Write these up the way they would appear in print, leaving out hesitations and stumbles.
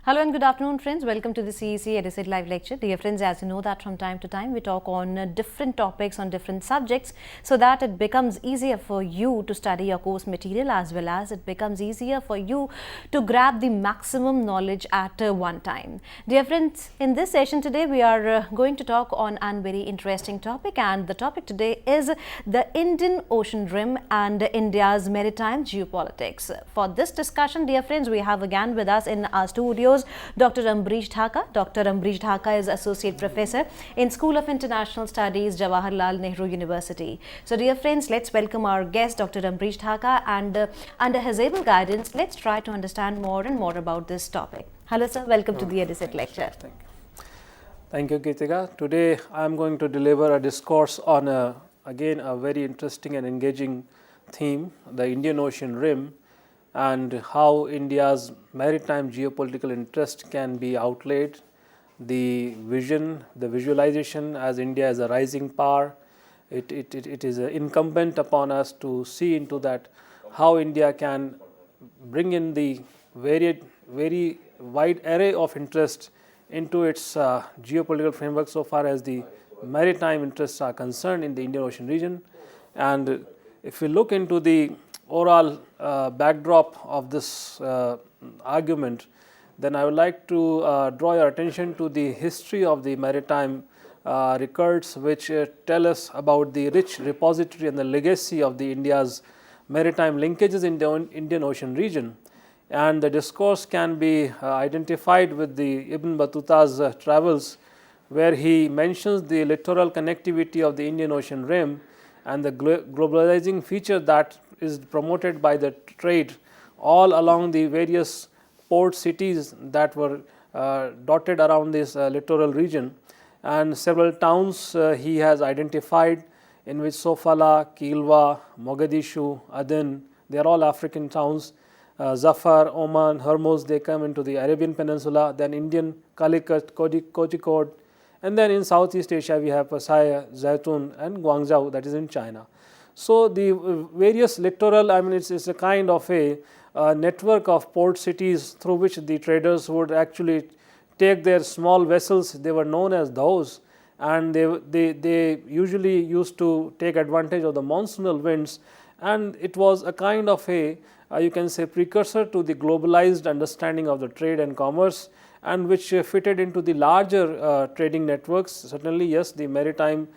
Hello and good afternoon, friends. Welcome to the CEC Edused Live Lecture. Dear friends, as you know that from time to time we talk on different topics on different subjects so that it becomes easier for you to study your course material as well as it becomes easier for you to grab the maximum knowledge at one time. Dear friends, in this session today we are going to talk on a very interesting topic, and the topic today is the Indian Ocean Rim and India's maritime geopolitics. For this discussion, dear friends, we have again with us in our studios Dr. Ambrish Dhaka. Dr. Ambrish Dhaka is Associate Professor in School of International Studies, Jawaharlal Nehru University. So, dear friends, let's welcome our guest, Dr. Ambrish Dhaka, and under his able guidance, let's try to understand more and more about this topic. Hello, sir. Welcome to the Edused Lecture. Thank you, Geetika. Today, I am going to deliver a discourse on, again, a very interesting and engaging theme, the Indian Ocean Rim, and how India's maritime geopolitical interest can be outlaid, the vision, the visualization as India as a rising power. It is incumbent upon us to see into that how India can bring in the very wide array of interest into its geopolitical framework so far as the maritime interests are concerned in the Indian Ocean region. And if we look into the overall backdrop of this argument, then I would like to draw your attention to the history of the maritime records, which tell us about the rich repository and the legacy of the India's maritime linkages in the Indian Ocean region. And the discourse can be identified with the Ibn Battuta's travels, where he mentions the littoral connectivity of the Indian Ocean rim and the globalizing feature that is promoted by the trade all along the various port cities that were dotted around this littoral region, and several towns he has identified, in which Sofala, Kilwa, Mogadishu, Aden, they are all African towns. Zafar, Oman, Hormuz, they come into the Arabian Peninsula, then Indian, Calicut, Kozhikode, and then in Southeast Asia we have Pasai, Zaitun and Guangzhou, that is in China. So, the various littoral, I mean it's a kind of a network of port cities through which the traders would actually take their small vessels, they were known as dhaus, and they usually used to take advantage of the monsoonal winds, and it was a kind of a you can say precursor to the globalized understanding of the trade and commerce, and which fitted into the larger trading networks. Certainly, yes, the maritime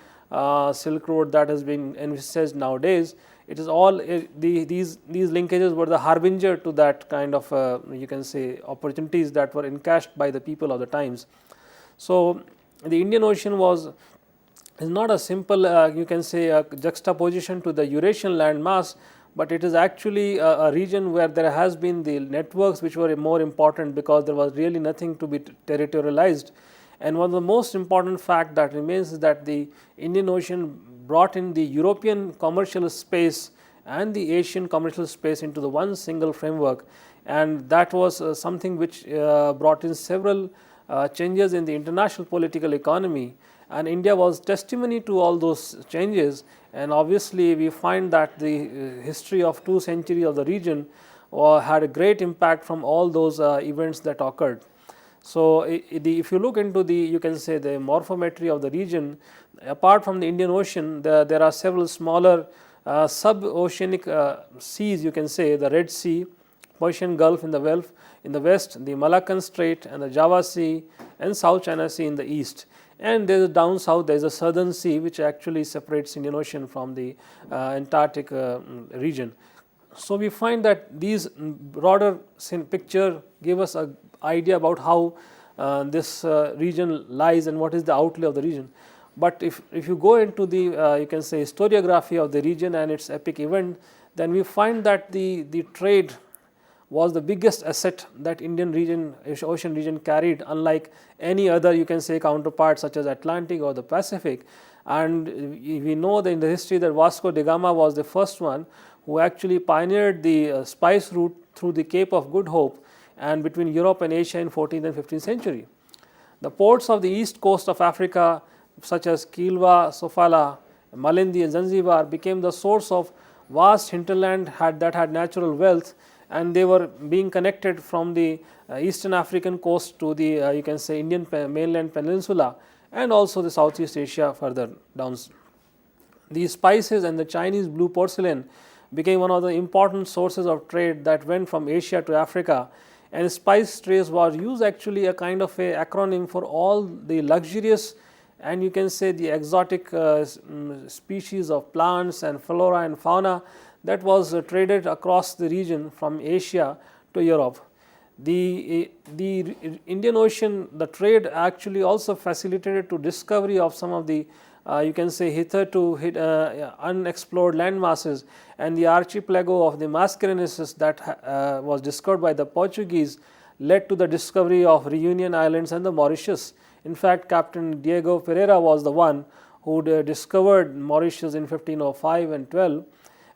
Silk Road that has been envisaged nowadays, it is all these linkages were the harbinger to that kind of you can say opportunities that were encashed by the people of the times. So, the Indian Ocean is not a simple you can say a juxtaposition to the Eurasian landmass, but it is actually a region where there has been the networks which were more important because there was really nothing to be territorialized. And one of the most important fact that remains is that the Indian Ocean brought in the European commercial space and the Asian commercial space into the one single framework, and that was something which brought in several changes in the international political economy, and India was testimony to all those changes. And obviously, we find that the history of 2 centuries of the region had a great impact from all those events that occurred. So, if you look into the you can say the morphometry of the region, apart from the Indian Ocean, there are several smaller sub-oceanic seas, you can say the Red Sea, Persian Gulf in the west, the Malaccan Strait and the Java Sea and South China Sea in the east. And there is down south, there is a southern sea which actually separates Indian Ocean from the Antarctic region. So, we find that these broader picture give us an idea about how this region lies and what is the outlay of the region. But if you go into the you can say historiography of the region and its epic event, then we find that the trade was the biggest asset that Indian region, ocean region carried, unlike any other you can say counterpart such as Atlantic or the Pacific. And we know that in the history that Vasco da Gama was the first one who actually pioneered the spice route through the Cape of Good Hope and between Europe and Asia in 14th and 15th century. The ports of the east coast of Africa such as Kilwa, Sofala, Malindi and Zanzibar became the source of vast hinterland that had natural wealth, and they were being connected from the eastern African coast to the you can say Indian mainland peninsula, and also the Southeast Asia further down. The spices and the Chinese blue porcelain became one of the important sources of trade that went from Asia to Africa, and spice trades was used actually a kind of a acronym for all the luxurious and you can say the exotic species of plants and flora and fauna that was traded across the region from Asia to Europe. The Indian Ocean, the trade actually also facilitated to discovery of some of the you can say hitherto unexplored land masses, and the archipelago of the Mascarenhas that was discovered by the Portuguese led to the discovery of Reunion Islands and the Mauritius. In fact, Captain Diego Pereira was the one who discovered Mauritius in 1505 and 12,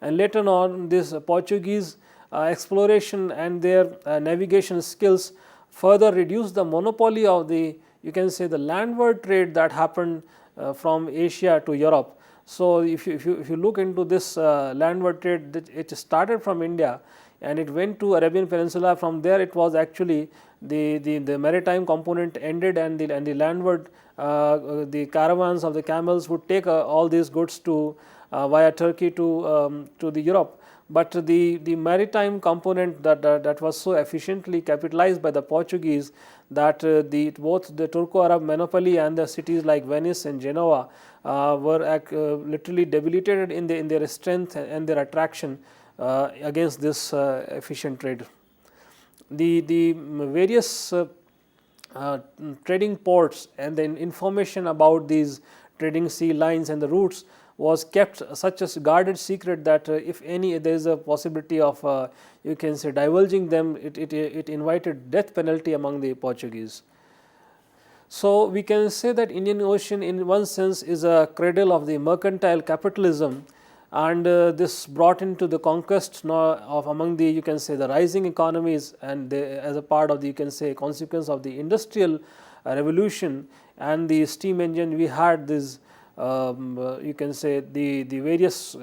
and later on this Portuguese exploration and their navigation skills further reduced the monopoly of the you can say the landward trade that happened from Asia to Europe. So, if you look into this landward trade, it started from India and it went to Arabian Peninsula. From there it was actually the maritime component ended, and the landward the caravans of the camels would take all these goods to via Turkey to the Europe. But the maritime component that was so efficiently capitalized by the Portuguese that both the Turco-Arab monopoly and the cities like Venice and Genoa were literally debilitated in their strength and their attraction against this efficient trade. The various trading ports and the information about these trading sea lines and the routes was kept such a guarded secret that if there is a possibility of you can say divulging them, it invited death penalty among the Portuguese. So, we can say that Indian Ocean in one sense is a cradle of the mercantile capitalism, and this brought into the conquest of among the you can say the rising economies, and as a part of the you can say consequence of the industrial revolution and the steam engine, we had this you can say the various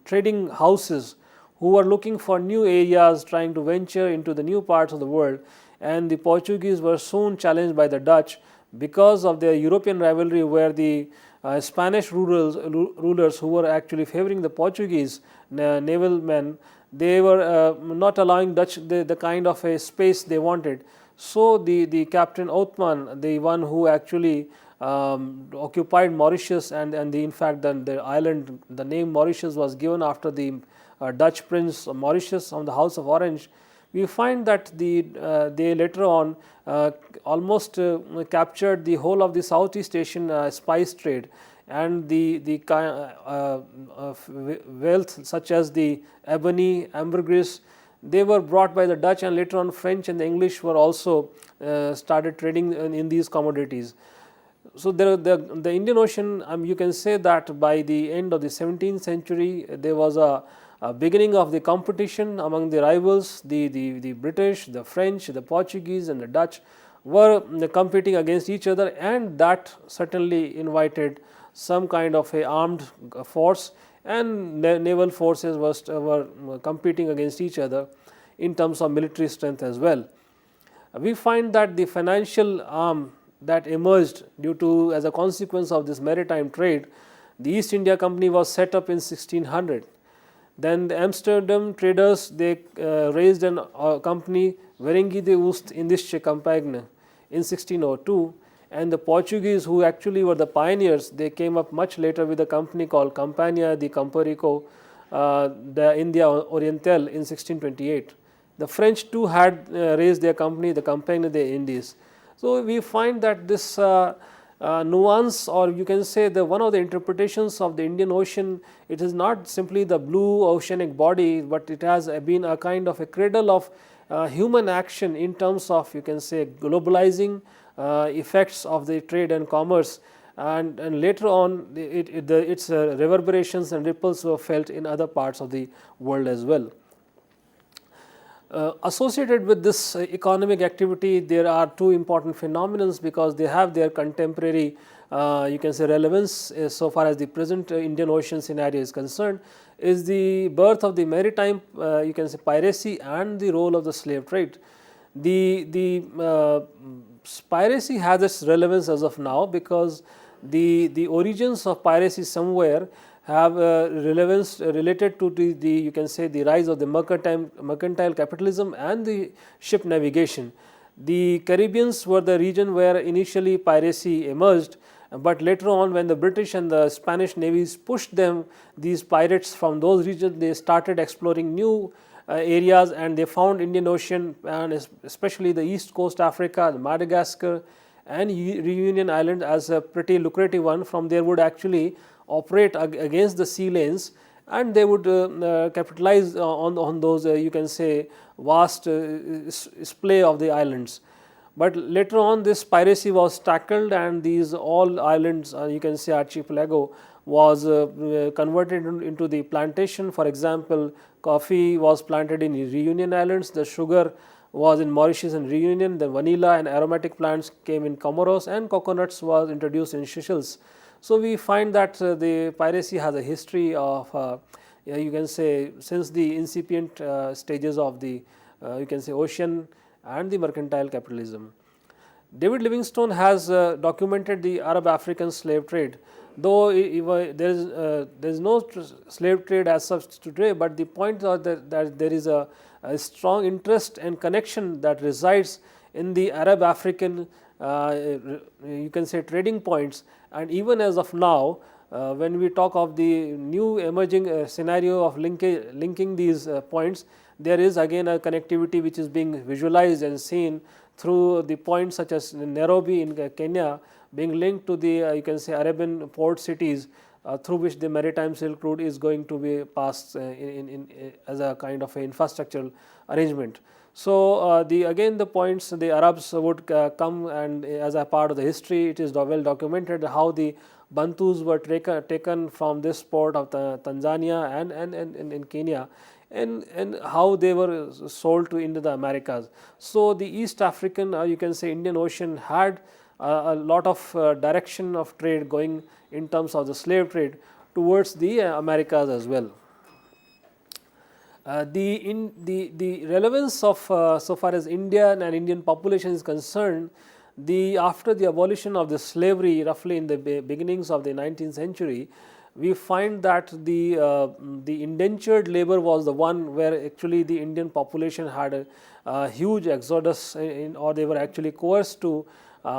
trading houses who were looking for new areas, trying to venture into the new parts of the world, and the Portuguese were soon challenged by the Dutch because of their European rivalry, where the Spanish rulers who were actually favoring the Portuguese naval men, they were not allowing Dutch the kind of a space they wanted. So, the Captain Othman, the one who actually occupied Mauritius, and in fact the island, the name Mauritius was given after the Dutch Prince Mauritius from the House of Orange. We find that they later on almost captured the whole of the Southeast Asian spice trade, and the wealth such as the ebony, ambergris, they were brought by the Dutch, and later on French and the English were also started trading in these commodities. So, the Indian Ocean, you can say that by the end of the 17th century there was a beginning of the competition among the rivals. The British, the French, the Portuguese and the Dutch were competing against each other, and that certainly invited some kind of a armed force, and naval forces were competing against each other in terms of military strength as well. We find that the financial arm that emerged due to as a consequence of this maritime trade, the East India Company was set up in 1600. Then the Amsterdam traders, they raised a company, Verenigde Oost-Indische Compagnie, in 1602, and the Portuguese, who actually were the pioneers, they came up much later with a company called Companhia de Camparico de India Oriental in 1628. The French too had raised their company, the Compagnie des Indes. So, we find that this nuance, or you can say the one of the interpretations of the Indian Ocean, it is not simply the blue oceanic body, but it has been a kind of a cradle of human action in terms of you can say globalizing effects of the trade and commerce, and later on its reverberations and ripples were felt in other parts of the world as well. Associated with this economic activity, there are two important phenomena, because they have their contemporary you can say relevance so far as the present Indian Ocean scenario is concerned is the birth of the maritime you can say piracy and the role of the slave trade. The piracy has its relevance as of now because the origins of piracy somewhere have relevance related to the you can say the rise of the mercantile capitalism and the ship navigation. The Caribbeans were the region where initially piracy emerged, but later on when the British and the Spanish navies pushed them, these pirates from those regions, they started exploring new areas and they found Indian Ocean and especially the East Coast Africa, the Madagascar and Reunion Island as a pretty lucrative one. From there would actually operate against the sea lanes and they would capitalize on those you can say vast splay of the islands. But later on this piracy was tackled and these all islands you can say archipelago was converted into the plantation. For example, coffee was planted in Reunion Islands, the sugar was in Mauritius and Reunion, the vanilla and aromatic plants came in Comoros and coconuts was introduced in Seychelles. So, we find that the piracy has a history of you can say since the incipient stages of the you can say ocean and the mercantile capitalism. David Livingstone has documented the Arab African slave trade, though there is no slave trade as such today, but the point is that there is a strong interest and connection that resides in the Arab African you can say trading points. And even as of now, when we talk of the new emerging scenario of linking these points, there is again a connectivity which is being visualized and seen through the points such as Nairobi in Kenya being linked to the you can say Arabian port cities through which the maritime Silk Route is going to be passed as a kind of a infrastructural arrangement. So, again the points the Arabs would come and as a part of the history it is well documented how the Bantus were taken from this port of Tanzania and in Kenya and how they were sold into the Americas. So, the East African you can say Indian Ocean had a lot of direction of trade going in terms of the slave trade towards the Americas as well. The relevance of so far as India and Indian population is concerned, after the abolition of the slavery roughly in the beginnings of the 19th century, we find that the indentured labor was the one where actually the Indian population had a huge exodus or they were actually coerced to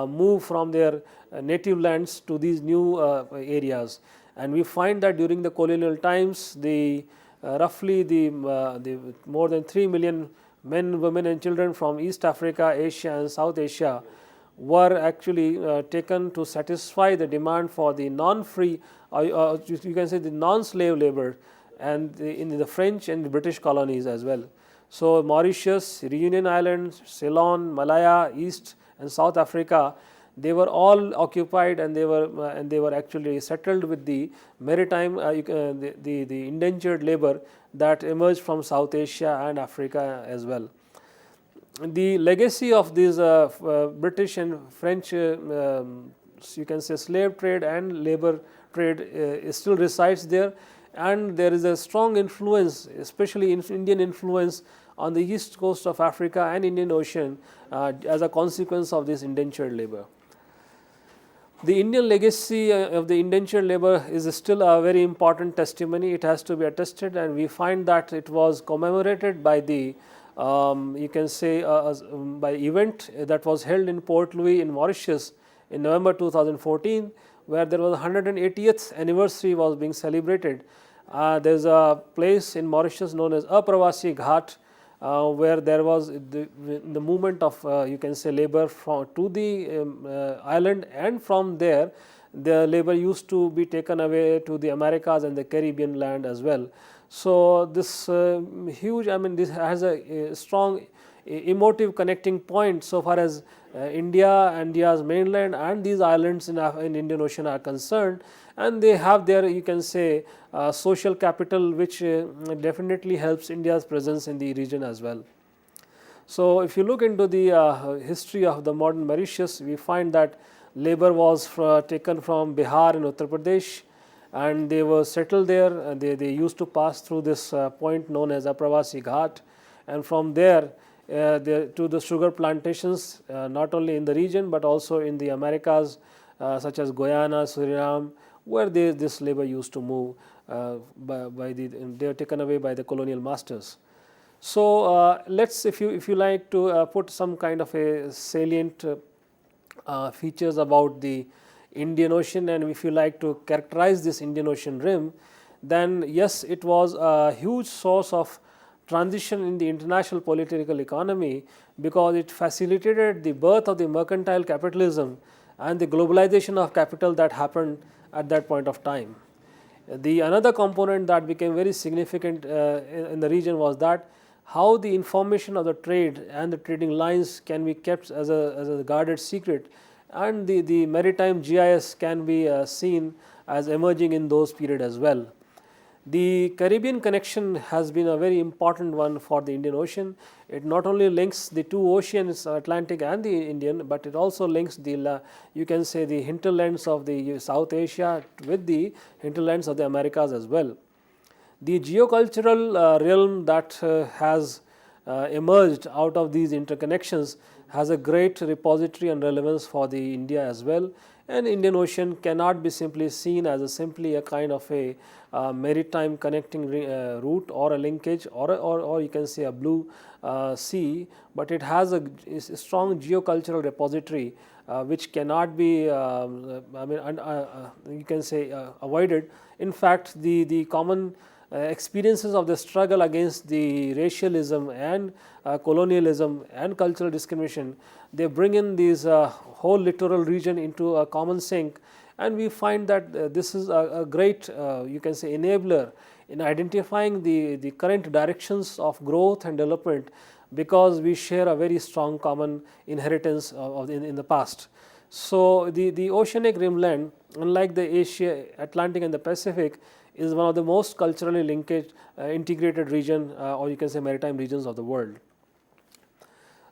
move from their native lands to these new areas. And we find that during the colonial times roughly the more than 3 million men, women and children from East Africa, Asia and South Asia were actually taken to satisfy the demand for the non-free you can say the non-slave labor and in the French and the British colonies as well. So, Mauritius, Reunion Islands, Ceylon, Malaya, East and South Africa, they were all occupied and they were actually settled with the maritime the indentured labor that emerged from South Asia and Africa as well. The legacy of these British and French you can say slave trade and labor trade still resides there, and there is a strong influence, especially Indian influence on the east coast of Africa and Indian Ocean as a consequence of this indentured labor. The Indian legacy of the indentured labor is still a very important testimony. It has to be attested, and we find that it was commemorated by the you can say by event that was held in Port Louis in Mauritius in November 2014, where there was 180th anniversary was being celebrated. There is a place in Mauritius known as Apravasi Ghat, where there was the movement of you can say labor to the island, and from there the labor used to be taken away to the Americas and the Caribbean land as well. So, this huge, I mean this has a strong emotive connecting point so far as India's mainland and these islands in Indian Ocean are concerned, and they have their you can say social capital which definitely helps India's presence in the region as well. So, if you look into the history of the modern Mauritius, we find that labor was taken from Bihar and Uttar Pradesh, and they were settled there. They used to pass through this point known as Apravasi Ghat, and from there to the sugar plantations, not only in the region but also in the Americas, such as Guyana, Suriname, where this labor used to move. They were taken away by the colonial masters. So let's, if you like to put some kind of a salient features about the Indian Ocean, and if you like to characterize this Indian Ocean rim, then yes, it was a huge source of transition in the international political economy, because it facilitated the birth of the mercantile capitalism and the globalization of capital that happened at that point of time. The another component that became very significant in the region was that how the information of the trade and the trading lines can be kept as a guarded secret, and the maritime GIS can be seen as emerging in those period as well. The Caribbean connection has been a very important one for the Indian Ocean. It not only links the two oceans, Atlantic and the Indian, but it also links the you can say the hinterlands of the South Asia with the hinterlands of the Americas as well. The geocultural realm that has emerged out of these interconnections has a great repository and relevance for the India as well. And Indian Ocean cannot be simply seen as simply a kind of a maritime connecting route or a linkage, or you can say a blue sea, but it has a strong geocultural repository which cannot be you can say avoided. In fact, the common experiences of the struggle against the racialism and colonialism and cultural discrimination, they bring in these whole littoral region into a common sink, and we find that this is a great you can say enabler in identifying the current directions of growth and development, because we share a very strong common inheritance in the past. So the oceanic rimland, unlike the Asia, Atlantic and the Pacific, is one of the most culturally linked integrated region or you can say maritime regions of the world.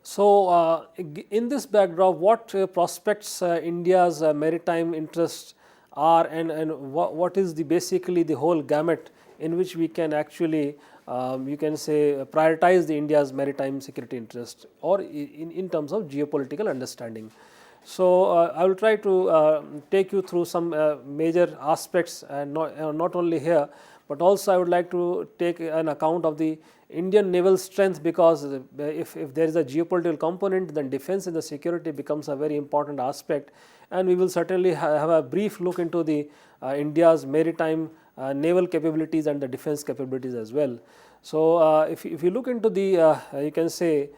So in this backdrop, what prospects India's maritime interests are, and what is the basically the whole gamut in which we can actually you can say prioritize the India's maritime security interest, or in terms of geopolitical understanding. So I will try to take you through some major aspects, and not only here, but also I would like to take an account of the Indian naval strength, because if there is a geopolitical component, then defense and the security becomes a very important aspect, and we will certainly have a brief look into the India's maritime naval capabilities and the defense capabilities as well. So if you look into the you can say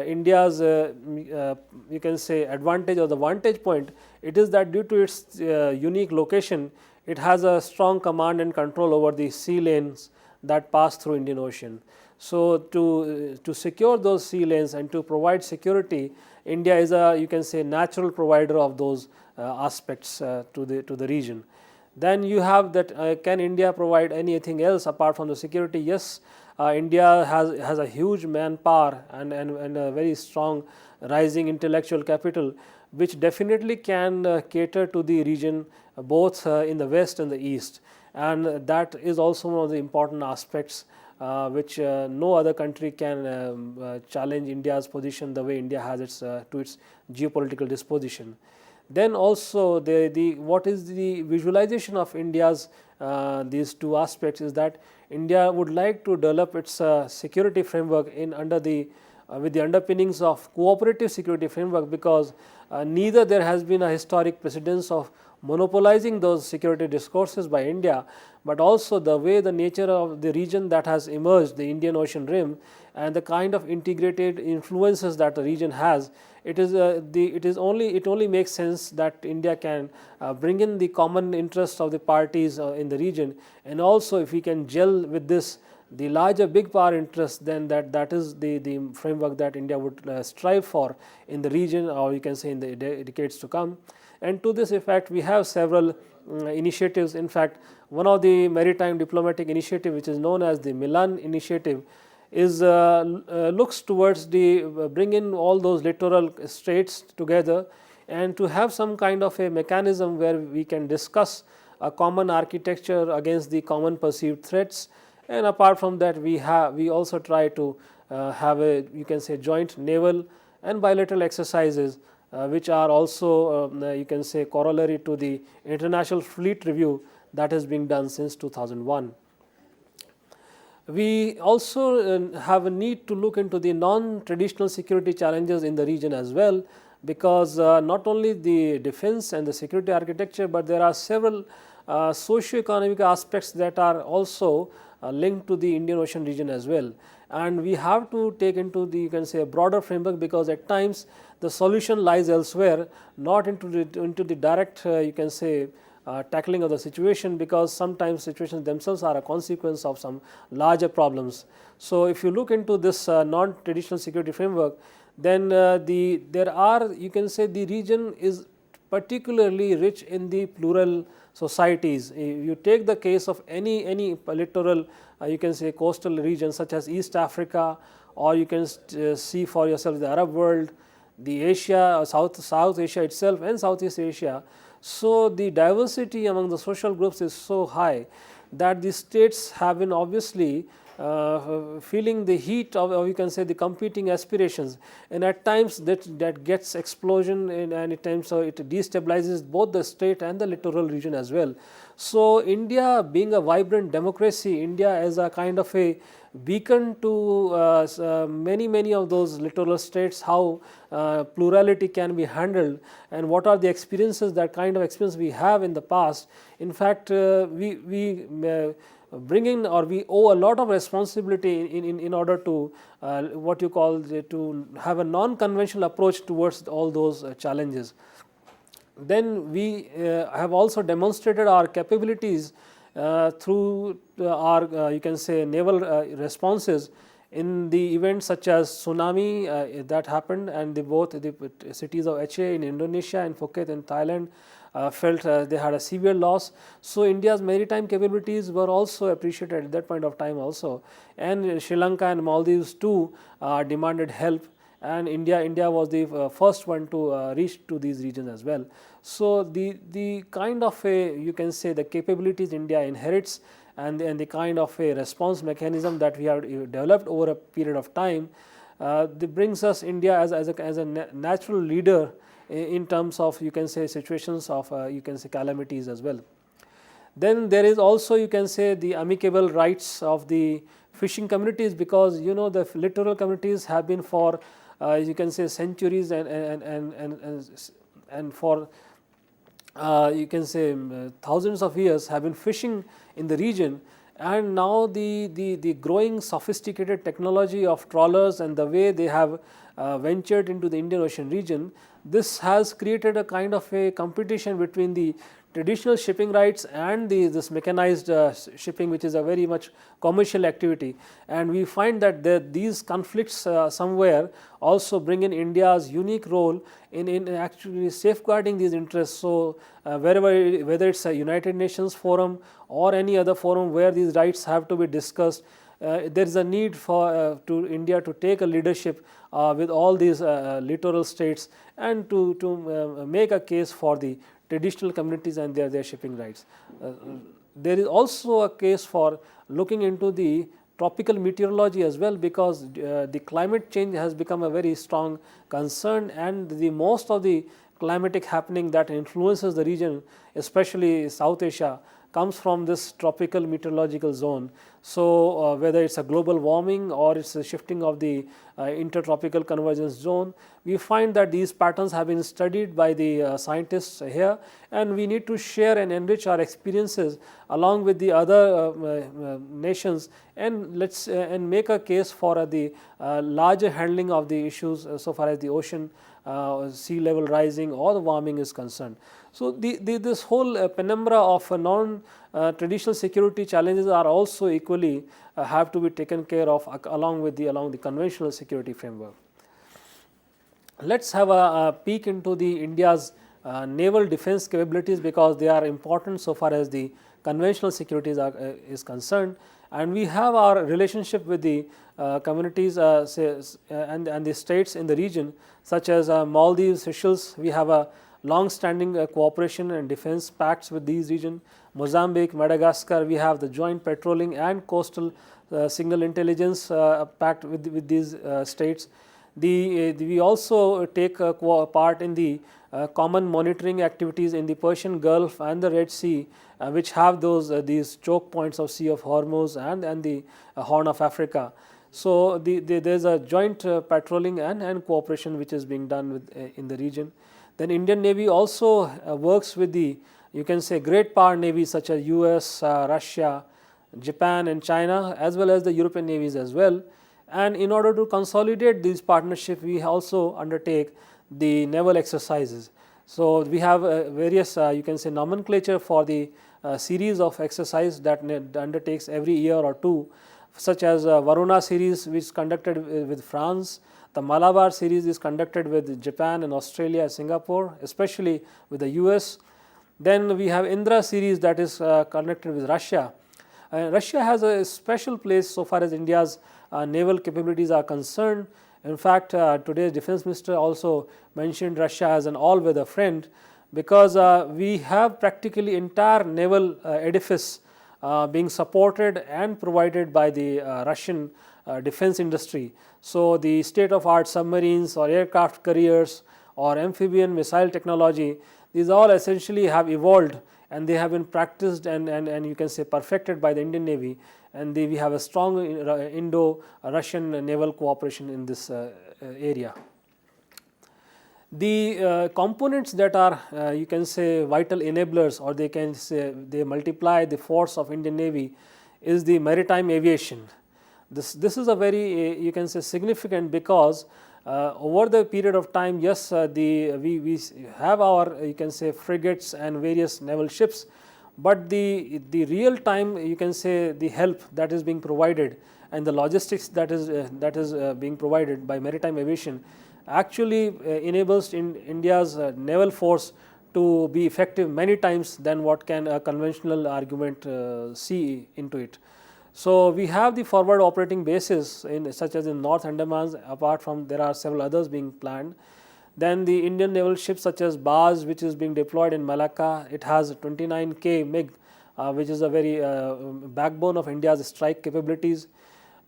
India's you can say advantage or the vantage point, it is that due to its unique location, it has a strong command and control over the sea lanes that pass through Indian Ocean. So to secure those sea lanes and to provide security, India is a you can say natural provider of those aspects to the region. Then you have that can India provide anything else apart from the security? Yes, India has a huge manpower and a very strong rising intellectual capital, which definitely can cater to the region both in the west and the east, and that is also one of the important aspects which no other country can challenge India's position the way India has its to its geopolitical disposition. Then also what is the visualization of India's these two aspects is that India would like to develop its security framework under the with the underpinnings of cooperative security framework, because neither there has been a historic precedence of monopolizing those security discourses by India, but also the way the nature of the region that has emerged, the Indian Ocean rim, and the kind of integrated influences that the region has, it only makes sense that India can bring in the common interests of the parties in the region, and also if we can gel with this the larger big power interest, then that is the framework that India would strive for in the region, or you can say in the decades to come. And to this effect, we have several initiatives. In fact, one of the maritime diplomatic initiative, which is known as the Milan Initiative, is looks towards the bring in all those littoral states together and to have some kind of a mechanism where we can discuss a common architecture against the common perceived threats. And apart from that, we also try to have a, you can say, joint naval and bilateral exercises, which are also you can say corollary to the international fleet review that has been done since 2001. We also have a need to look into the non-traditional security challenges in the region as well, because not only the defense and the security architecture, but there are several socio-economic aspects that are also linked to the Indian Ocean region as well. And we have to take into the, you can say, a broader framework, because at times the solution lies elsewhere, not into the direct you can say tackling of the situation, because sometimes situations themselves are a consequence of some larger problems. So, if you look into this non-traditional security framework, then there are, you can say, the region is particularly rich in the plural societies. If you take the case of any littoral you can say coastal region such as East Africa, or you can see for yourself the Arab world, the Asia, South Asia itself and Southeast Asia. So, the diversity among the social groups is so high that the states have been obviously feeling the heat of, or you can say, the competing aspirations, and at times that gets explosion, and at times so it destabilizes both the state and the littoral region as well. So, India being a vibrant democracy, India as a kind of a beacon to many of those littoral states, how plurality can be handled and what are the experiences, that kind of experience we have in the past. In fact, we bring in, or we owe a lot of responsibility in order to what you call to have a non-conventional approach towards all those challenges. Then we have also demonstrated our capabilities through our you can say naval responses in the events such as tsunami that happened, and both the cities of Aceh in Indonesia and Phuket in Thailand felt they had a severe loss. So, India's maritime capabilities were also appreciated at that point of time also, and Sri Lanka and Maldives too demanded help, and India was the first one to reach to these regions as well. So, the kind of a, you can say, the capabilities India inherits, and the kind of a response mechanism that we have developed over a period of time, brings us India as a natural leader in terms of, you can say, situations of you can say calamities as well. Then there is also, you can say, the amicable rights of the fishing communities, because you know the littoral communities have been for you can say centuries and for you can say thousands of years have been fishing in the region. And now the growing sophisticated technology of trawlers and the way they have ventured into the Indian Ocean region, this has created a kind of a competition between the traditional shipping rights and this mechanized shipping, which is a very much commercial activity. And we find that these conflicts somewhere also bring in India's unique role in actually safeguarding these interests. So, whether it's a United Nations forum or any other forum where these rights have to be discussed, there is a need for to India to take a leadership with all these littoral states, and to make a case for the traditional communities and their shipping rights. There is also a case for looking into the tropical meteorology as well, because the climate change has become a very strong concern, and the most of the climatic happening that influences the region, especially South Asia, comes from this tropical meteorological zone. So, whether it is a global warming or it is a shifting of the intertropical convergence zone, we find that these patterns have been studied by the scientists here, and we need to share and enrich our experiences along with the other nations, and and make a case for the larger handling of the issues so far as the ocean sea level rising or the warming is concerned. So, this whole penumbra of non-traditional security challenges are also equally have to be taken care of along the conventional security framework. Let us have a peek into the India's naval defense capabilities, because they are important so far as the conventional securities is concerned. and we have our relationship with the communities and the states in the region, such as Maldives, Seychelles. We have a long-standing cooperation and defense pacts with these regions. Mozambique, Madagascar, we have the joint patrolling and coastal signal intelligence pact with these states. We also take part in the common monitoring activities in the Persian Gulf and the Red Sea, which have these choke points of Sea of Hormuz and the Horn of Africa. So there is a joint patrolling and cooperation which is being done in the region. Then Indian Navy also works with the, you can say, great power navies such as US, Russia, Japan and China, as well as the European navies as well. And in order to consolidate these partnerships, we also undertake the naval exercises. So we have various, you can say, nomenclature for the series of exercise that undertakes every year or two, such as Varuna series, which is conducted with France. The Malabar series is conducted with Japan and Australia, Singapore, especially with the US. Then we have Indra series that is conducted with Russia. Russia has a special place so far as India's naval capabilities are concerned. In fact, today's defense minister also mentioned Russia as an all-weather friend, because we have practically entire naval edifice being supported and provided by the Russian defense industry. So the state-of-art submarines or aircraft carriers or amphibian missile technology, these all essentially have evolved and they have been practiced and you can say perfected by the Indian Navy, and we have a strong Indo-Russian naval cooperation in this area. The components that are you can say vital enablers, or they can say they multiply the force of Indian Navy, is the maritime aviation. This is a very you can say significant, because over the period of time, yes, we have our you can say frigates and various naval ships, but the real time you can say the help that is being provided and the logistics that is being provided by maritime aviation actually enables India's naval force to be effective many times than what can a conventional argument see into it. So we have the forward operating bases such as in North Andaman. Apart from, there are several others being planned. Then the Indian naval ships such as Baz, which is being deployed in Malacca, it has 29K MiG, which is a very backbone of India's strike capabilities.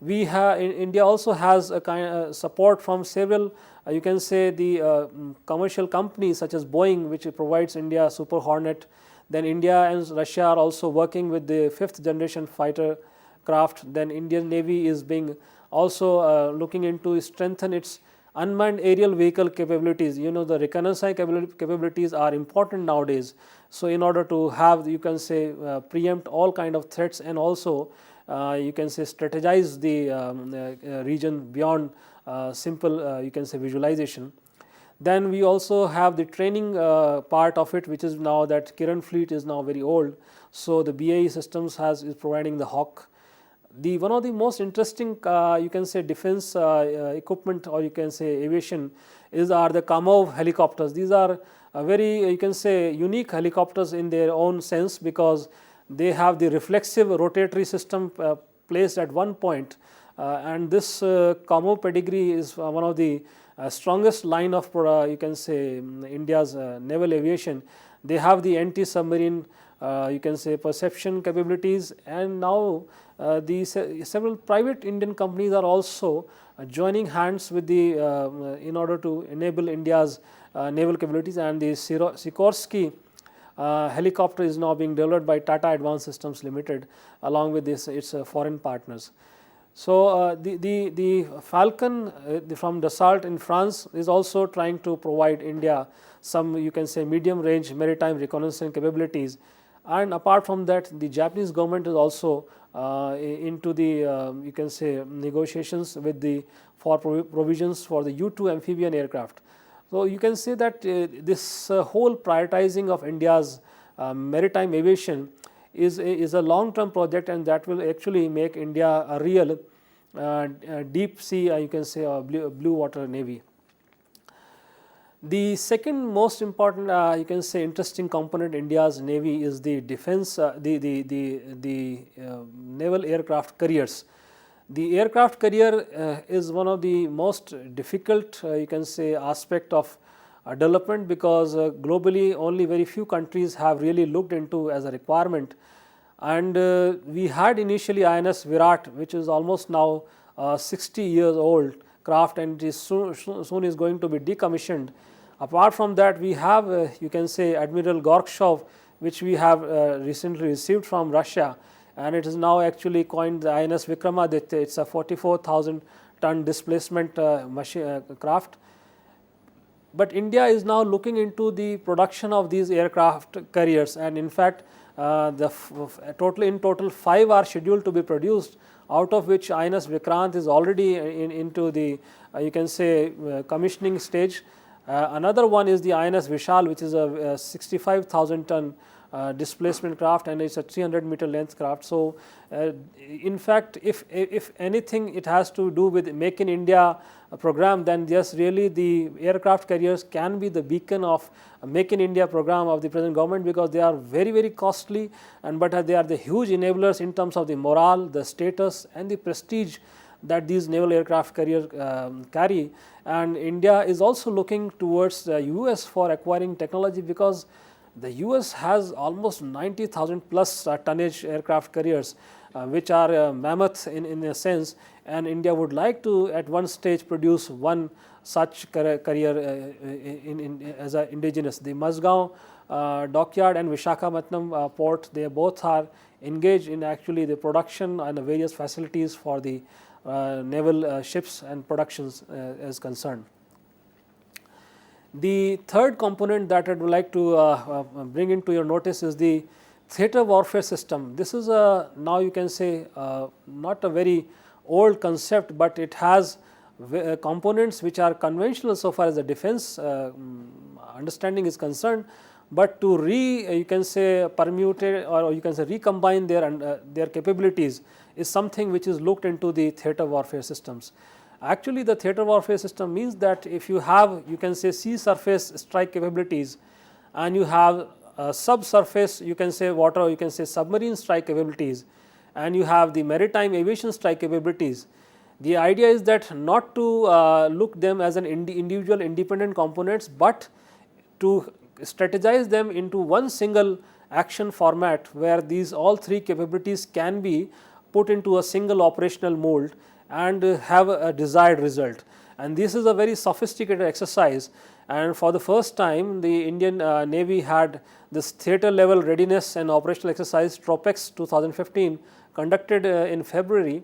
India also has a kind of support from several you can say the commercial companies such as Boeing, which provides India Super Hornet. Then India and Russia are also working with the 5th generation fighter craft. Then Indian Navy is being also looking into strengthen its unmanned aerial vehicle capabilities. You know, the reconnaissance capabilities are important nowadays. So in order to have, you can say, preempt all kind of threats, and also you can say strategize the region beyond simple you can say visualization. Then we also have the training part of it, which is now that Kiran fleet is now very old. So the BAE Systems is providing the Hawk. One of the most interesting you can say defense equipment, or you can say aviation, are the Kamov helicopters. These are very you can say unique helicopters in their own sense, because they have the reflexive rotatory system placed at one point, and this Kamov pedigree is one of the strongest line of you can say India's naval aviation. They have the anti-submarine you can say perception capabilities, and now several private Indian companies are also joining hands with the in order to enable India's naval capabilities. And the Sikorsky helicopter is now being developed by Tata Advanced Systems Limited along with its foreign partners. So the Falcon from Dassault in France is also trying to provide India some you can say medium range maritime reconnaissance capabilities. And apart from that, the Japanese government is also into the you can say negotiations with for provisions for the U-2 amphibian aircraft. So you can say that this whole prioritizing of India's maritime aviation is a long-term project, and that will actually make India a real deep sea you can say blue water navy. The second most important, you can say, interesting component India's Navy is the defense, the naval aircraft carriers. The aircraft carrier is one of the most difficult, you can say, aspect of development, because globally only very few countries have really looked into as a requirement. And we had initially INS Virat, which is almost now 60 years old craft, and it is soon is going to be decommissioned. Apart from that, we have you can say Admiral Gorbachev, which we have recently received from Russia, and it is now actually coined the INS Vikramaditya. It is a 44,000 ton displacement craft. But India is now looking into the production of these aircraft carriers, and in fact in total 5 are scheduled to be produced, out of which INS Vikrant is already into the you can say commissioning stage. Another one is the INS Vishal, which is a 65,000 ton displacement craft, and it's a 300-meter length craft. So, in fact, if anything it has to do with Make in India program, then yes, really the aircraft carriers can be the beacon of Make in India program of the present government, because they are very costly, and but they are the huge enablers in terms of the morale, the status and the prestige that these naval aircraft carriers carry. And India is also looking towards the US for acquiring technology, because the US has almost 90,000 plus tonnage aircraft carriers, which are mammoth in a sense, and India would like to at one stage produce one such carrier as an indigenous. The Mazgaon dockyard and Visakhapatnam port, they both are engaged in actually the production and the various facilities for the naval ships and productions is concerned. The third component that I would like to bring into your notice is the theatre warfare system. This is a, now you can say, not a very old concept, but it has components which are conventional so far as the defense understanding is concerned, but to you can say permutate, or you can say recombine their capabilities is something which is looked into the theatre warfare systems. Actually, the theatre warfare system means that if you have, you can say, sea surface strike capabilities, and you have subsurface, you can say water, you can say submarine strike capabilities, and you have the maritime aviation strike capabilities, the idea is that not to look them as an individual independent components, but to strategize them into one single action format, where these all three capabilities can be put into a single operational mold and have a desired result. And this is a very sophisticated exercise, and for the first time the Indian Navy had this theatre level readiness and operational exercise TROPEX 2015 conducted in February,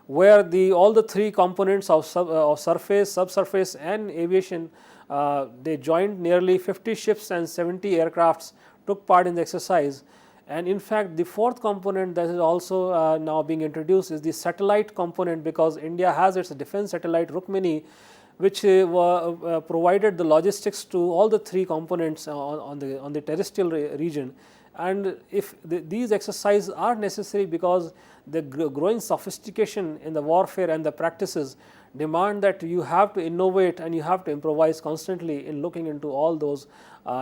where all the three components of surface, subsurface and aviation, they joined nearly 50 ships and 70 aircrafts took part in the exercise. And in fact, the fourth component that is also now being introduced is the satellite component, because India has its defense satellite Rukmini, which provided the logistics to all the three components on the terrestrial region. And if these exercises are necessary, because the growing sophistication in the warfare and the practices demand that you have to innovate and you have to improvise constantly in looking into all those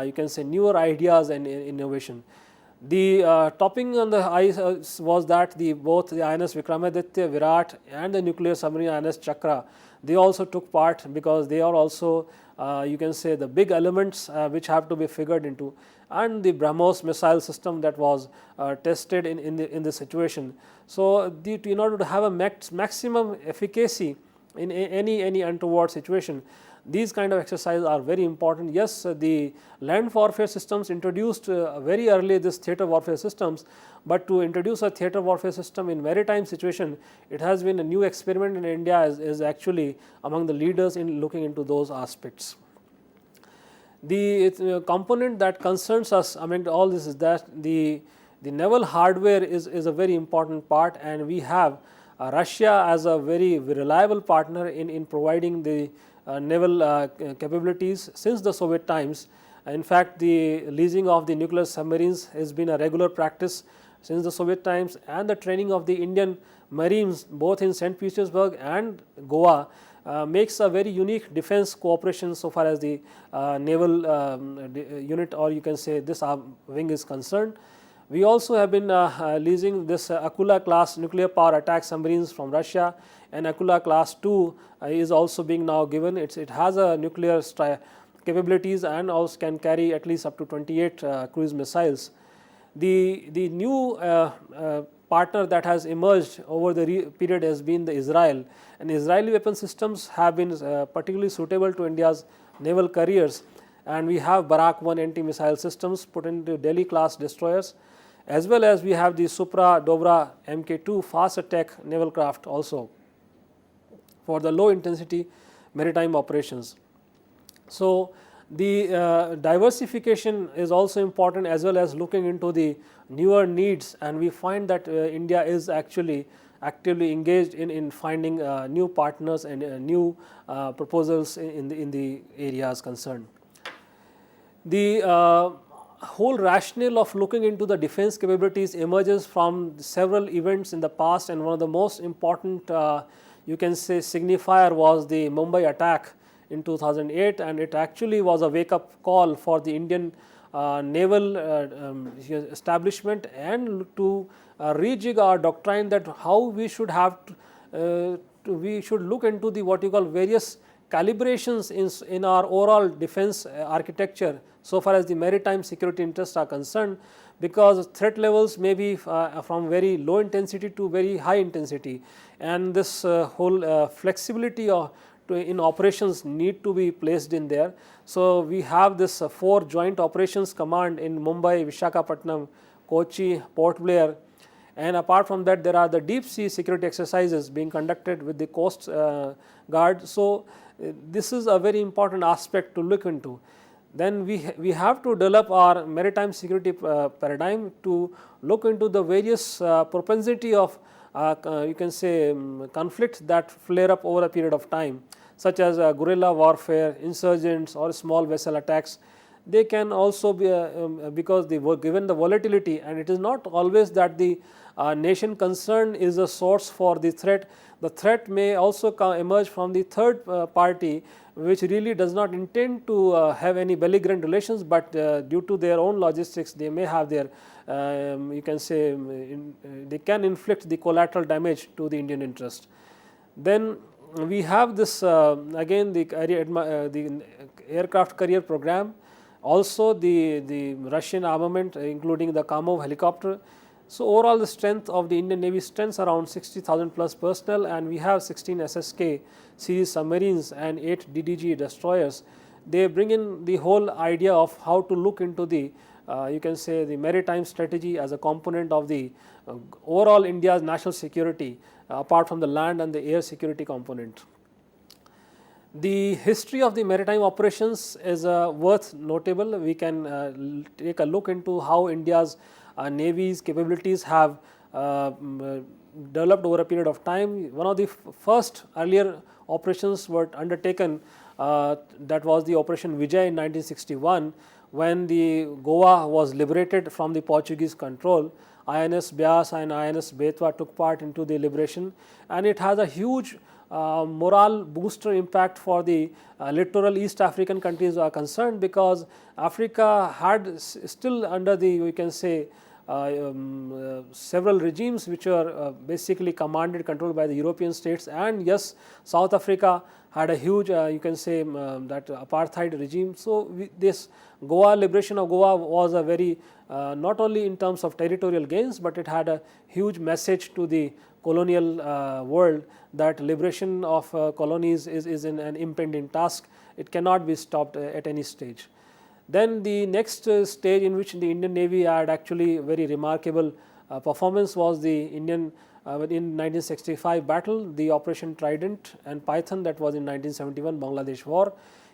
you can say newer ideas and innovation. The topping on the ice was that both the INS Vikramaditya, Virat and the nuclear submarine INS Chakra, they also took part, because they are also you can say the big elements which have to be figured into, and the BrahMos missile system that was tested in the situation. So, in order to have a maximum efficacy in any untoward situation, these kind of exercises are very important. Yes, the land warfare systems introduced very early this theatre warfare systems, but to introduce a theatre warfare system in maritime situation, it has been a new experiment in India, is actually among the leaders in looking into those aspects. The component that concerns us among all this is that the naval hardware is a very important part, and we have Russia as a very reliable partner in providing the naval capabilities since the Soviet times. In fact, the leasing of the nuclear submarines has been a regular practice since the Soviet times, and the training of the Indian Marines both in St. Petersburg and Goa makes a very unique defense cooperation so far as the naval unit, or you can say this wing, is concerned. We also have been leasing this Akula class nuclear power attack submarines from Russia, and Akula class 2 is also being now given. It has a nuclear capabilities and also can carry at least up to 28 cruise missiles. The new partner that has emerged over the period has been the Israel, and Israeli weapon systems have been particularly suitable to India's naval carriers, and we have Barak 1 anti-missile systems put into Delhi class destroyers, as well as we have the Supra Dobra Mk2 fast attack naval craft also for the low intensity maritime operations. So the diversification is also important, as well as looking into the newer needs, and we find that India is actually actively engaged in finding new partners and new proposals in the areas concerned. The whole rationale of looking into the defense capabilities emerges from several events in the past, and one of the most important you can say signifier was the Mumbai attack in 2008, and it actually was a wake up call for the Indian naval establishment, and to rejig our doctrine that how we should have we should look into the what you call various calibrations in our overall defense architecture so far as the maritime security interests are concerned, because threat levels may be from very low intensity to very high intensity, and this whole flexibility in operations need to be placed in there. So we have this 4 joint operations command in Mumbai, Visakhapatnam, Kochi, Port Blair, and apart from that there are the deep sea security exercises being conducted with the Coast Guard. So this is a very important aspect to look into. Then we have to develop our maritime security paradigm to look into the various propensity of you can say conflicts that flare up over a period of time, such as guerrilla warfare, insurgents, or small vessel attacks. They can also be because they were given the volatility, and it is not always that the nation concerned is a source for the threat. The threat may also emerge from the third party, which really does not intend to have any belligerent relations, but due to their own logistics they may have their you can say they can inflict the collateral damage to the Indian interest. Then we have this again the aircraft carrier program, also the Russian armament including the Kamov helicopter. So overall the strength of the Indian Navy stands around 60,000 plus personnel, and we have 16 SSK series submarines and 8 DDG destroyers. They bring in the whole idea of how to look into the you can say the maritime strategy as a component of the overall India's national security, apart from the land and the air security component. The history of the maritime operations is worth notable. We can take a look into how India's Navy's capabilities have developed over a period of time. One of the first earlier operations were undertaken, that was the Operation Vijay in 1961, when the Goa was liberated from the Portuguese control. INS Beas and INS Betwa took part into the liberation, and it has a huge morale booster impact for the littoral East African countries are concerned, because Africa had still under the we can say several regimes which were basically commanded, controlled by the European states, and yes, South Africa had a huge you can say that apartheid regime. So this Goa liberation of Goa was a very not only in terms of territorial gains, but it had a huge message to the colonial world that liberation of colonies is an impending task. It cannot be stopped at any stage. Then the next stage in which the Indian Navy had actually very remarkable performance was the Indian in 1965 battle, the Operation Trident and Python, that was in 1971 Bangladesh war.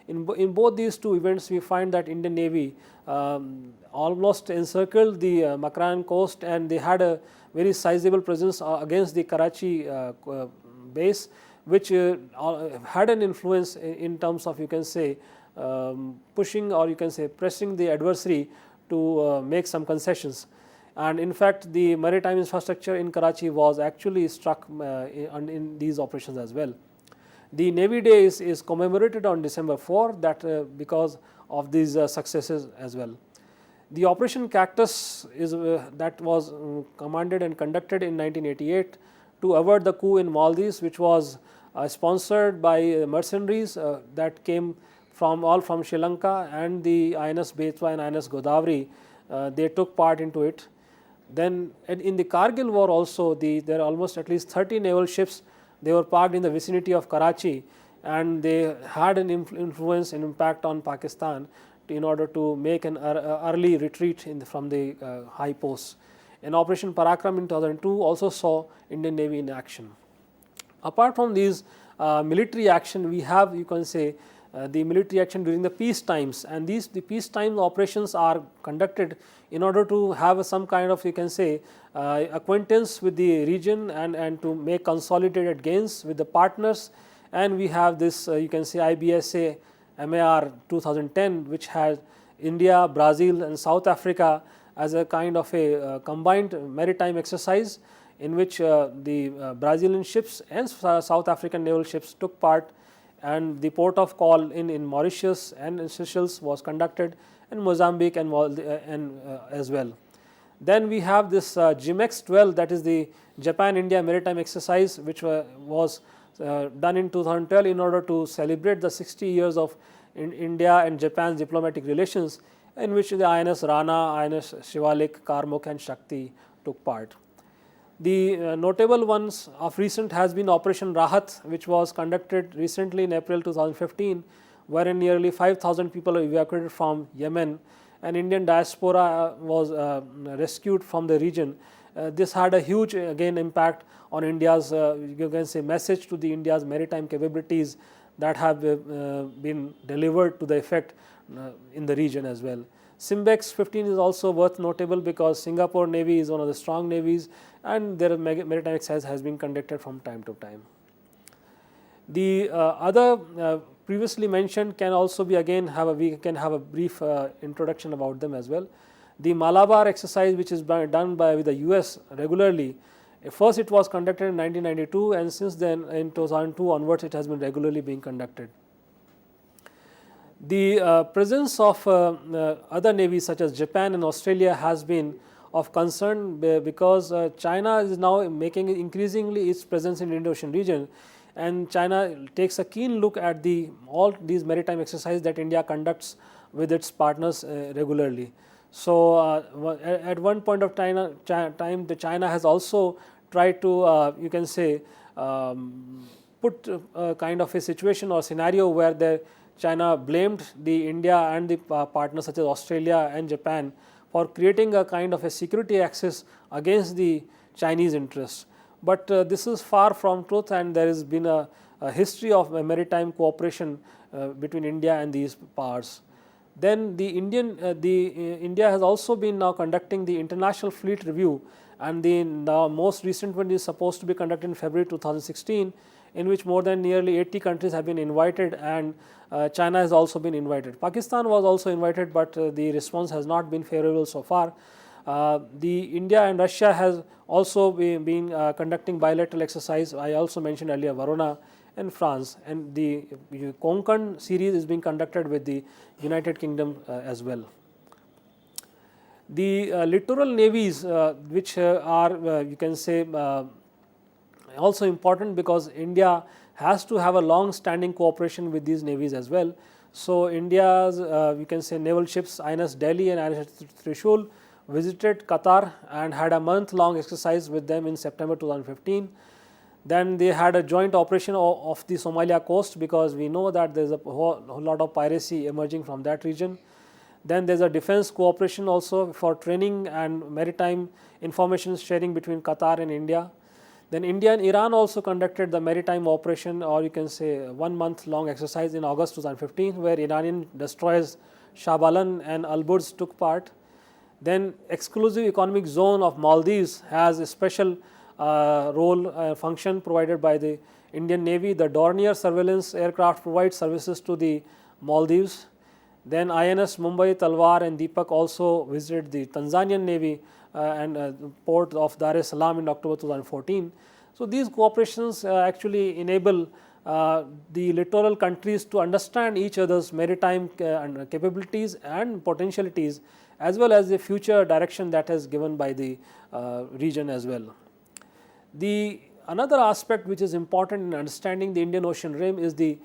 In both these two events, we find that Indian Navy almost encircled the Makran coast, and they had a very sizable presence against the Karachi base, which had an influence in terms of you can say pushing or you can say pressing the adversary to make some concessions. And in fact, the maritime infrastructure in Karachi was actually struck in these operations as well. The Navy Day is commemorated on December 4, that because of these successes as well. The Operation Cactus is that was commanded and conducted in 1988 to avert the coup in Maldives, which was sponsored by mercenaries that came all from Sri Lanka, and the INS Betwa and INS Godavari, they took part into it. Then in the Kargil war also, there are almost at least 30 naval ships. They were parked in the vicinity of Karachi, and they had an influence and impact on Pakistan in order to make an early retreat from the high posts. And Operation Parakram in 2002 also saw Indian Navy in action. Apart from these military action, we have, you can say, the military action during the peace times, and the peacetime operations are conducted in order to have some kind of, you can say, acquaintance with the region and to make consolidated gains with the partners. And we have this, you can say, IBSA MAR 2010, which has India, Brazil and South Africa as a kind of a combined maritime exercise, in which the Brazilian ships and South African naval ships took part, and the port of call in Mauritius and in Seychelles was conducted, and Mozambique and as well. Then we have this GMEX 12, that is the Japan-India maritime exercise, which was done in 2012 in order to celebrate the 60 years of India and Japan's diplomatic relations, in which the INS Rana, INS Shivalik, Karmuk and Shakti took part. The notable ones of recent has been Operation Rahat, which was conducted recently in April 2015, wherein nearly 5,000 people were evacuated from Yemen, and Indian diaspora was rescued from the region. This had a huge again impact on India's, you can say, message to the India's maritime capabilities that have been delivered to the effect in the region as well. Simbex 15 is also worth notable because Singapore Navy is one of the strong navies, and their maritime exercise has been conducted from time to time. The other previously mentioned can also be again we can have a brief introduction about them as well. The Malabar exercise, which is done with the US regularly, first it was conducted in 1992, and since then in 2002 onwards it has been regularly being conducted. The presence of other navies such as Japan and Australia has been of concern because China is now making increasingly its presence in the Indo-Ocean region, and China takes a keen look at all these maritime exercises that India conducts with its partners regularly. So at one point of time, China has also tried to you can say put a kind of a situation or scenario where China blamed the India and the partners such as Australia and Japan for creating a kind of a security axis against the Chinese interests. But this is far from truth, and there has been a history of maritime cooperation between India and these powers. Then India has also been now conducting the International Fleet Review, and the most recent one is supposed to be conducted in February 2016, in which more than nearly 80 countries have been invited, and China has also been invited. Pakistan was also invited, but the response has not been favorable so far. The India and Russia has also been conducting bilateral exercise. I also mentioned earlier Varuna and France, and the Konkan series is being conducted with the United Kingdom as well. The littoral navies, which are you can say also important because India has to have a long standing cooperation with these navies as well. So India's you can say naval ships INS Delhi and INS Trishul visited Qatar and had a month-long exercise with them in September 2015. Then they had a joint operation of the Somalia coast, because we know that there is a whole lot of piracy emerging from that region. Then there is a defense cooperation also for training and maritime information sharing between Qatar and India. Then India and Iran also conducted the maritime operation, or you can say 1 month long exercise in August 2015, where Iranian destroyers Shah Balan and Al Burz took part. Then exclusive economic zone of Maldives has a special function provided by the Indian Navy. The Dornier surveillance aircraft provides services to the Maldives. Then INS Mumbai, Talwar and Deepak also visited the Tanzanian Navy and port of Dar es Salaam in October 2014. So these cooperations actually enable the littoral countries to understand each other's maritime capabilities and potentialities, as well as the future direction that is given by the region as well. The another aspect which is important in understanding the Indian Ocean Rim is the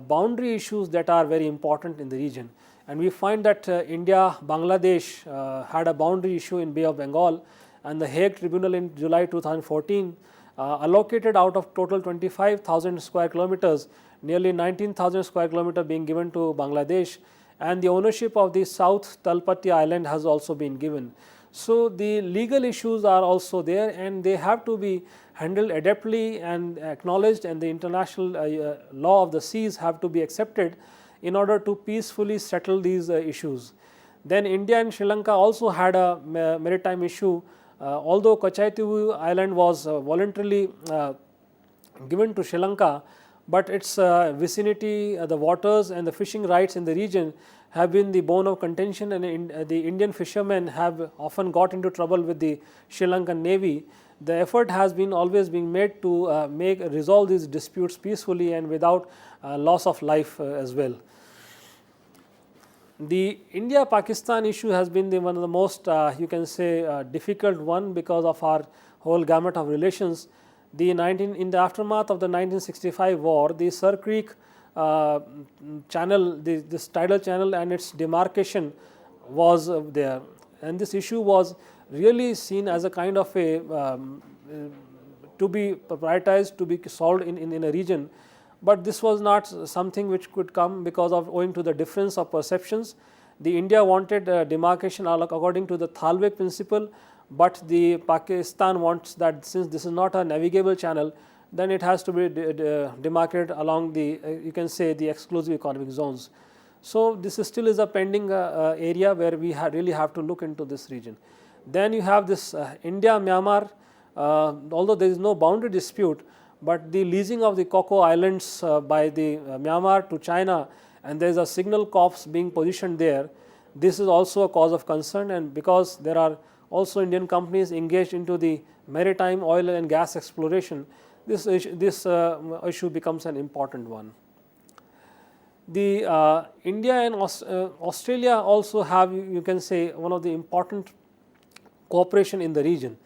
boundary issues that are very important in the region. And we find that India, Bangladesh had a boundary issue in Bay of Bengal, and the Hague Tribunal in July 2014 allocated out of total 25,000 square kilometers, nearly 19,000 square kilometers being given to Bangladesh, and the ownership of the South Talpatti Island has also been given. So, the legal issues are also there, and they have to be handled adeptly and acknowledged, and the international law of the seas have to be accepted in order to peacefully settle these issues. Then India and Sri Lanka also had a maritime issue. Although Kachaitu Island was voluntarily given to Sri Lanka, but its vicinity, the waters and the fishing rights in the region have been the bone of contention, and the Indian fishermen have often got into trouble with the Sri Lankan Navy. The effort has been always been made to resolve these disputes peacefully and without loss of life as well. The India-Pakistan issue has been one of the most you can say difficult one because of our whole gamut of relations. In the aftermath of the 1965 war, the Sir Creek channel, this tidal channel and its demarcation was there, and this issue was really seen as a kind of a to be prioritized, to be solved in a region. But this was not something which could come because of owing to the difference of perceptions. The India wanted demarcation according to the Thalweg principle, but the Pakistan wants that since this is not a navigable channel, then it has to be demarcated along the you can say the exclusive economic zones. So, this still is a pending area where we really have to look into this region. Then you have this India-Myanmar, although there is no boundary dispute, but the leasing of the Coco Islands by the Myanmar to China, and there is a signal corps being positioned there. This is also a cause of concern, and because there are also Indian companies engaged into the maritime oil and gas exploration, this issue becomes an important one. The India and Australia also have, you can say, one of the important cooperation in the region.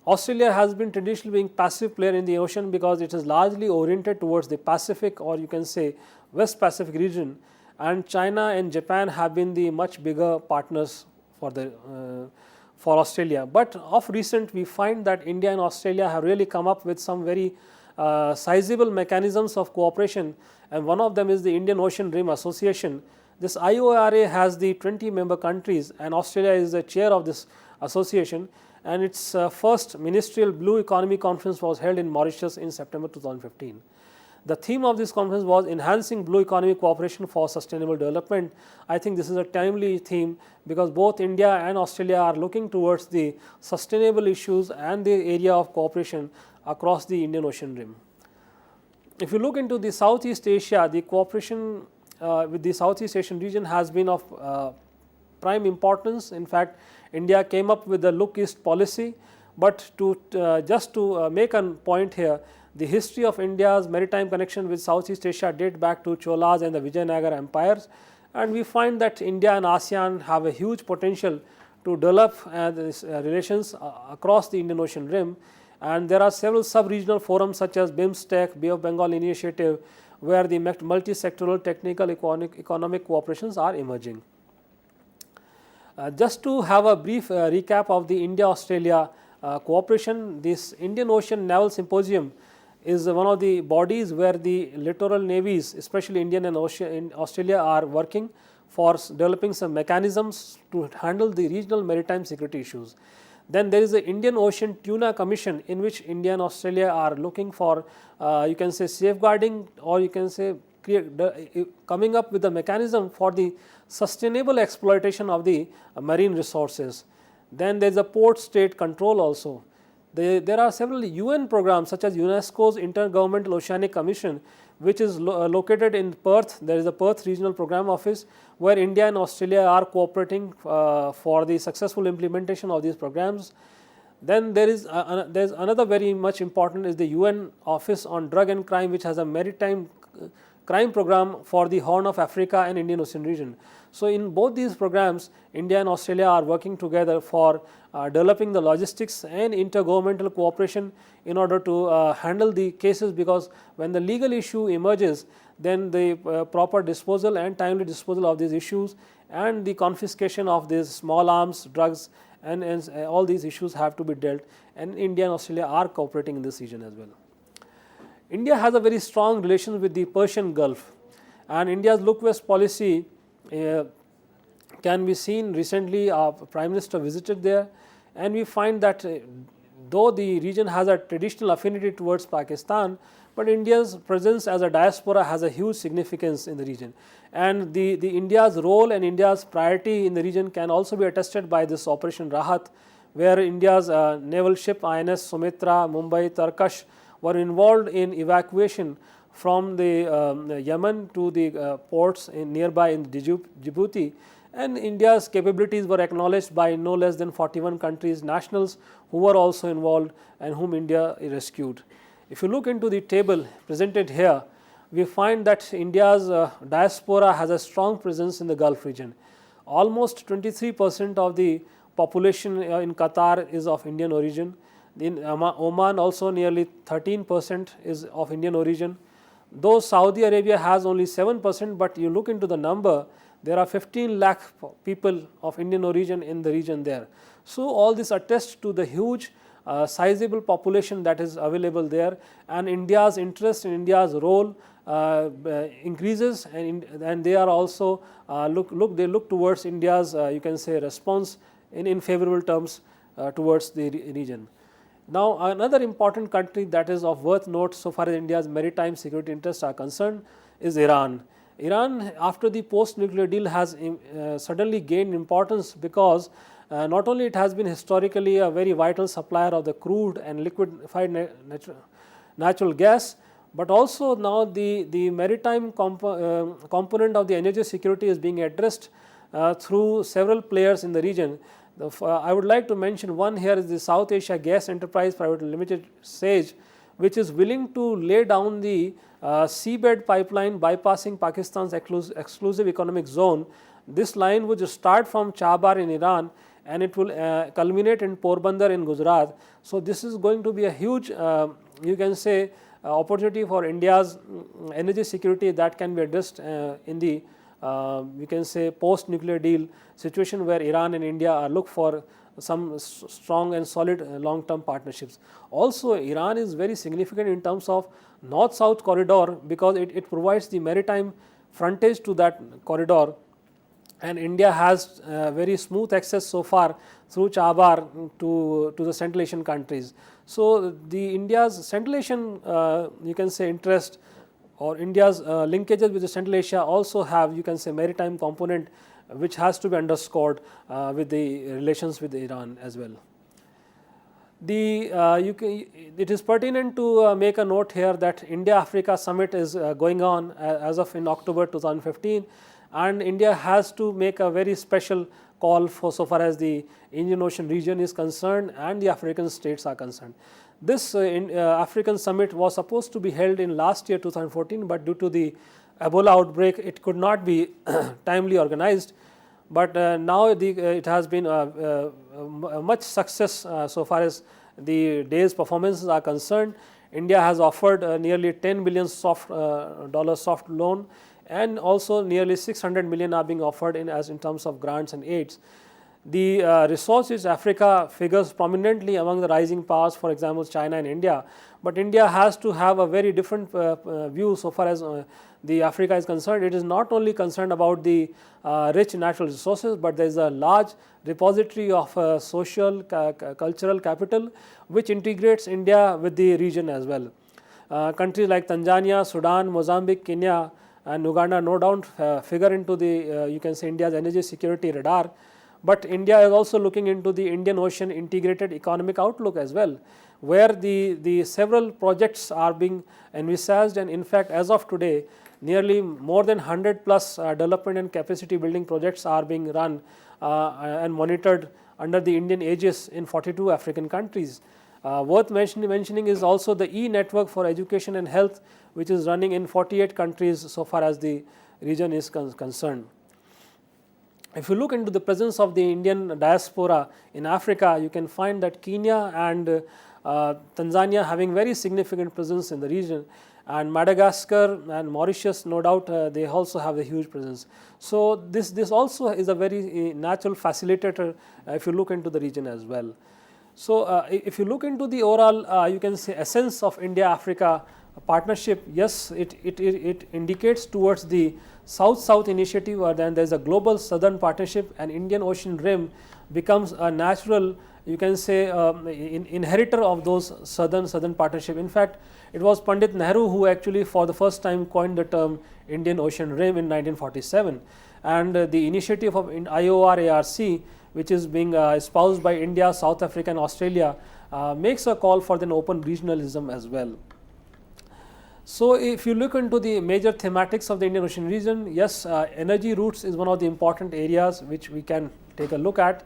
Australia has been traditionally being passive player in the ocean because it is largely oriented towards the Pacific, or you can say West Pacific region, and China and Japan have been the much bigger partners for Australia. But of recent we find that India and Australia have really come up with some very sizable mechanisms of cooperation, and one of them is the Indian Ocean Rim Association. This IORA has the 20 member countries, and Australia is the chair of this association, and its first ministerial Blue Economy Conference was held in Mauritius in September 2015. The theme of this conference was enhancing blue economy cooperation for sustainable development. I think this is a timely theme because both India and Australia are looking towards the sustainable issues and the area of cooperation across the Indian Ocean Rim. If you look into the Southeast Asia, the cooperation with the Southeast Asian region has been of prime importance. In fact, India came up with the Look East policy, but just to make a point here, the history of India's maritime connection with Southeast Asia date back to Cholas and the Vijayanagara empires, and we find that India and ASEAN have a huge potential to develop relations across the Indian Ocean Rim, and there are several sub-regional forums such as BIMSTEC, Bay of Bengal Initiative, where the multi-sectoral technical economic cooperations are emerging. Just to have a brief recap of the India-Australia cooperation, this Indian Ocean Naval Symposium is one of the bodies where the littoral navies, especially Indian and Australia, are working for developing some mechanisms to handle the regional maritime security issues. Then there is the Indian Ocean Tuna Commission, in which India and Australia are looking for you can say safeguarding, or you can say coming up with a mechanism for the sustainable exploitation of the marine resources. Then there is a port state control also. There are several UN programs such as UNESCO's Intergovernmental Oceanic Commission, which is located in Perth. There is a Perth Regional Program Office where India and Australia are cooperating for the successful implementation of these programs. Then there's another very much important is the UN Office on Drug and Crime, which has a maritime crime program for the Horn of Africa and Indian Ocean region. So in both these programs, India and Australia are working together for developing the logistics and intergovernmental cooperation in order to handle the cases, because when the legal issue emerges, then the proper disposal and timely disposal of these issues and the confiscation of these small arms, drugs, and all these issues have to be dealt, and India and Australia are cooperating in this region as well. India has a very strong relation with the Persian Gulf, and India's Look West policy can be seen. Recently, our Prime Minister visited there, and we find that though the region has a traditional affinity towards Pakistan, but India's presence as a diaspora has a huge significance in the region, and the India's role and India's priority in the region can also be attested by this Operation Rahat, where India's naval ship INS Sumitra, Mumbai, Tarkash were involved in evacuation from the Yemen to the ports nearby in Djibouti, and India's capabilities were acknowledged by no less than 41 countries' nationals who were also involved and whom India rescued. If you look into the table presented here, we find that India's diaspora has a strong presence in the Gulf region. Almost 23% of the population in Qatar is of Indian origin. In Oman also nearly 13% is of Indian origin. Though Saudi Arabia has only 7%, but you look into the number, there are 15 lakh people of Indian origin in the region there. So all this attests to the huge sizable population that is available there, and India's interest in India's role increases, and they are also they look towards India's you can say response in favorable terms towards the region. Now another important country that is of worth note so far as India's maritime security interests are concerned is Iran. Iran, after the post-nuclear deal, has suddenly gained importance because not only it has been historically a very vital supplier of the crude and liquefied natural gas, but also now the maritime component of the energy security is being addressed through several players in the region. I would like to mention one here is the South Asia Gas Enterprise Private Limited, SAGE, which is willing to lay down the seabed pipeline bypassing Pakistan's exclusive economic zone. This line would start from Chabar in Iran and it will culminate in Porbandar in Gujarat. So this is going to be a huge you can say opportunity for India's energy security that can be addressed in the we can say post nuclear deal situation, where Iran and India look for some strong and solid long term partnerships. Also Iran is very significant in terms of north south corridor because it provides the maritime frontage to that corridor, and India has very smooth access so far through Chabar to the Central Asian countries. So the India's Central Asian you can say interest, or India's linkages with the Central Asia also have you can say maritime component which has to be underscored with the relations with Iran as well. It is pertinent to make a note here that India-Africa summit is going on as of in October 2015, and India has to make a very special call for so far as the Indian Ocean region is concerned and the African states are concerned. This African summit was supposed to be held in last year 2014, but due to the Ebola outbreak it could not be timely organized, but now it has been a much success so far as the day's performances are concerned. India has offered nearly 10 billion dollar soft loan, and also nearly 600 million are being offered in terms of grants and aids. The resources Africa figures prominently among the rising powers, for example China and India, but India has to have a very different view so far as the Africa is concerned. It is not only concerned about the rich natural resources, but there is a large repository of social cultural capital which integrates India with the region as well. Countries like Tanzania, Sudan, Mozambique, Kenya and Uganda no doubt figure into the you can say India's energy security radar. But India is also looking into the Indian Ocean integrated economic outlook as well, where the several projects are being envisaged, and in fact as of today nearly more than 100 plus development and capacity building projects are being run and monitored under the Indian aegis in 42 African countries. Worth mentioning is also the e-network for education and health, which is running in 48 countries so far as the region is concerned. If you look into the presence of the Indian diaspora in Africa, you can find that Kenya and Tanzania having very significant presence in the region, and Madagascar and Mauritius, no doubt, they also have a huge presence. So this also is a very natural facilitator if you look into the region as well. So if you look into the overall, you can say, essence of India-Africa partnership, yes, it indicates towards the South-South initiative, or then there is a global southern partnership, and Indian Ocean Rim becomes a natural, you can say, inheritor of those southern partnership. In fact, it was Pandit Nehru who actually for the first time coined the term Indian Ocean Rim in 1947, and the initiative of IOR-ARC, which is being espoused by India, South Africa and Australia, makes a call for an open regionalism as well. So if you look into the major thematics of the Indian Ocean region, yes, energy routes is one of the important areas which we can take a look at.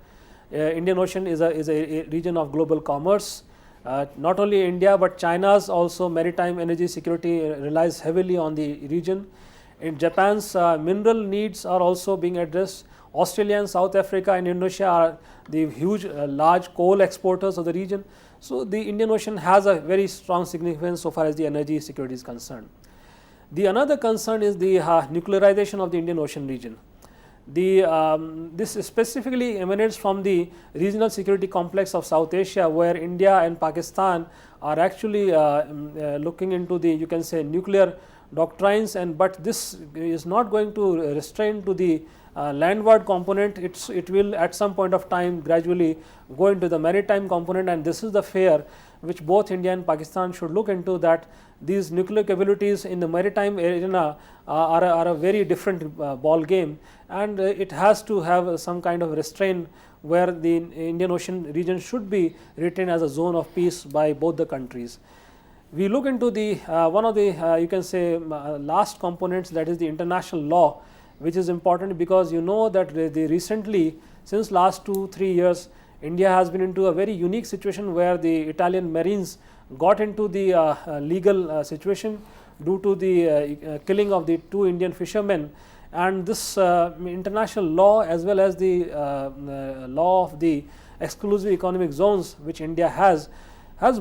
Indian Ocean is a region of global commerce. Not only India but China's also maritime energy security relies heavily on the region. In Japan's mineral needs are also being addressed. Australia and South Africa and Indonesia are the huge large coal exporters of the region. So the Indian Ocean has a very strong significance so far as the energy security is concerned. The another concern is the nuclearization of the Indian Ocean region. This specifically emanates from the regional security complex of South Asia, where India and Pakistan are actually looking into the, you can say, nuclear doctrines, but this is not going to restrain to the landward component. It will at some point of time gradually go into the maritime component, and this is the fear which both India and Pakistan should look into, that these nuclear capabilities in the maritime arena are a very different ball game, and it has to have some kind of restraint where the Indian Ocean region should be retained as a zone of peace by both the countries. We look into the one of the you can say last components, that is the international law, which is important because you know that recently, since last 2-3 years, India has been into a very unique situation where the Italian Marines got into the legal situation due to the killing of the 2 Indian fishermen, and this international law as well as the law of the exclusive economic zones which India has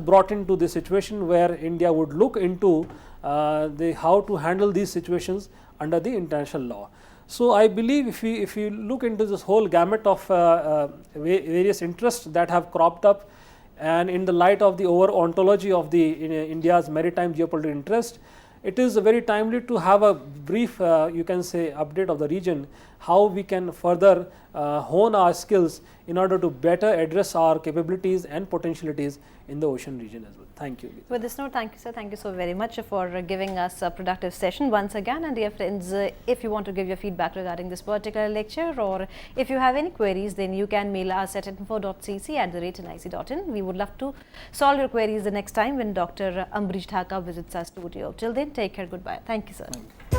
brought into the situation where India would look into how to handle these situations under the international law. So I believe if we look into this whole gamut of various interests that have cropped up, and in the light of the overall ontology of the India's maritime geopolitical interest, it is very timely to have a brief you can say update of the region, how we can further hone our skills in order to better address our capabilities and potentialities in the ocean region as well. Thank you. With this note, thank you, sir. Thank you so very much for giving us a productive session once again. And dear friends, if you want to give your feedback regarding this particular lecture, or if you have any queries, then you can mail us at info.cc@nic.in. We would love to solve your queries the next time when Dr. Ambrish Dhaka visits our studio. Till then, take care. Goodbye. Thank you, sir. Thank you.